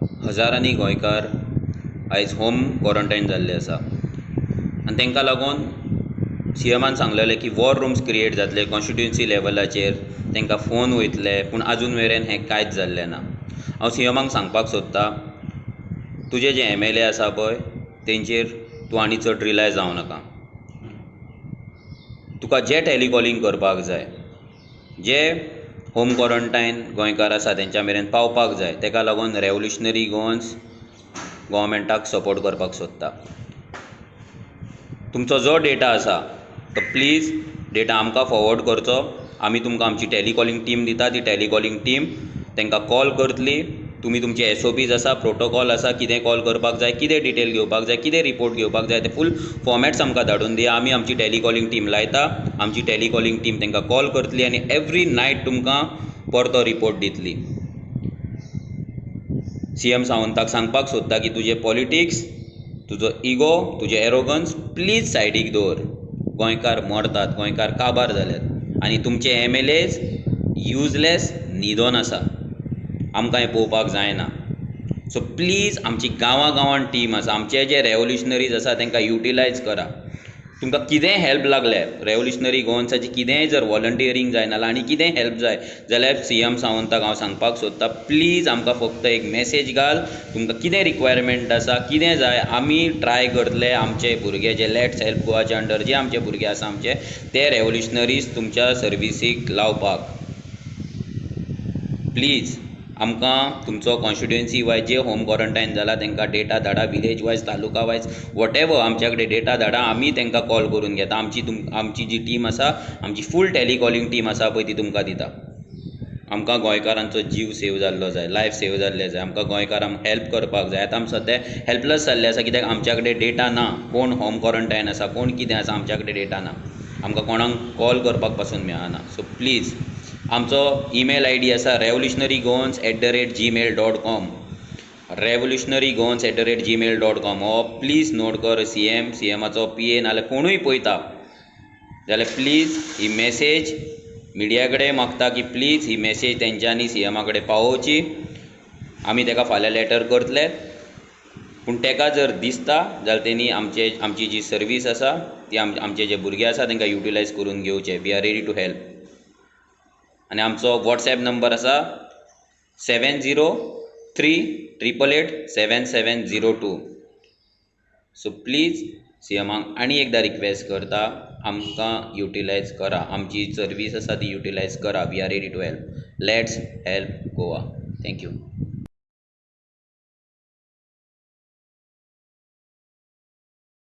हजारांनी गोंयकार आयज होम क्वॉरंटायन जाल्ले आसा आनी तांकां लागून सीएमान सांगलेलें की वॉर रूम्स क्रिएट जातले कॉन्स्टिट्युएन्सी लेवलाचेर तांकां फोन वयतले, पूण आजून मेरेन हें कांयच जाल्लें ना. हांव सीएमाक सांगपाक सोदतां, तुजे जे MLA आसा पळय तेंचेर तूं आनी चड रिलाय जावं नाका. तुका जें टॅलिकॉलिंग करपाक जाय, जे होम क्वॉरंटायन गोंयकार आसा तेंच्या मेरेन पावपाक जाय, तेका लागून रेवोल्युशनरी गोवन्स गोवोरमेंटाक सपोर्ट करपाक सोदता. तुमचो जो डेटा आसा तो प्लीज डेटा आमकां फॉवर्ड करचो. आमी तुमकां आमची टॅलिकॉलिंग टीम दिता. ती टॅलिकॉलिंग टीम तांकां कॉल करतली. तुमी तुमचे SOPs आसा, प्रोटोकॉल आसा, कितें कॉल करपाक जाय, कितें डिटेल घेवपाक जाय, कितें रिपोर्ट घेवपाक जाय, ते फूल फॉर्मॅट्स आमकां धाडून दिया. आमी आमची टॅलिकॉलिंग टीम लायता. आमची टॅलिकॉलिंग टीम तांकां कॉल करतली आनी एवरी नायट तुमकां परतो रिपोर्ट दितली. CM सावंताक सांगपाक सोदता की तुजे पॉलिटिक्स, तुजो इगो, तुजे एरोगन्स प्लीज सायडीक दवर. गोंयकार मरतात, गोंयकार काबार जाल्यात आनी तुमचे MLAs युजलेस न्हिदोन आसा. आमकां हें पळोवपाक जायना. सो प्लीज आमची गांवां गांवांत टीम आसा, आमचे जे रेवोल्युशनरीज आसा तांकां युटिलायज करा. तुमकां कितेंय हेल्प लागलें, रेवोल्युशनरी गोवन्साची कितेंय जर वॉलंटियरींग जाय नाल्यार आनी कितेंय हेल्प जाय जाल्यार CM सावंताक हांव सांगपाक सोदतां, प्लीज आमकां फक्त एक मेसेज घाल. तुमकां कितें रिक्वायरमेंट आसा, कितें जाय, आमी ट्राय करतले आमचे भुरगे जे लेट्स हेल्प गोवाचे अंडर जे आमचे भुरगे आसा आमचे ते रेवोल्युशनरीज तुमच्या सर्विसीक लावपाक. प्लीज आमकां तुमचो कॉन्स्टिट्युएन्सी वायज जे होम क्वॉरंटायन जाला तांकां डेटा धाडा, विलेज वायज, तालुका वायज, वॉटेवर आमच्या कडेन डेटा धाडा. आमी तांकां कॉल करून घेता. आमची जी टीम आसा, आमची फूल टॅलिकॉलिंग टीम आसा पळय ती तुमकां दिता. आमकां गोंयकारांचो जीव सेव जाल्लो जाय, लायफ सेव जाल्लें जाय. आमकां गोंयकारांक हेल्प करपाक जाय. आतां आमी सद्या हेल्पलेस जाल्ले आसा, कित्याक आमच्या कडेन डेटा ना. कोण होम क्वॉरंटायन आसा, कोण कितें आसा, आमच्या कडेन डेटा ना. आमकां कोणाक कॉल करपाक पासून मेळना. सो प्लीज आमचो ईमेल ID आसा revolutionarygowans@gmail.com revolutionarygowans@gmail.com. हो प्लीज नोट कर. CMचो PA नाल्यार कोणूय पळयता जाल्यार प्लीज ही मेसेज मिडिया कडेन मागता की प्लीज ही मेसेज तेंच्यांनी CM कडेन पावोवची. आमी ताका फाल्यां लॅटर करतले, पूण ताका जर दिसता जाल्यार तेणी आमची जी सर्वीस आसा ती आमचे जे भुरगे आसा तांकां युटिलायज करून घेवचे. We are ready to help. आनी आमचो WhatsApp नंबर आसा 7038887702. सो प्लीज CMाक आनी एकदां रिक्वेस्ट करता, आमकां युटिलायज करा. आमची सर्वीस आसा ती युटिलायज करा. We are ready to help. Let's help Goa. Thank you.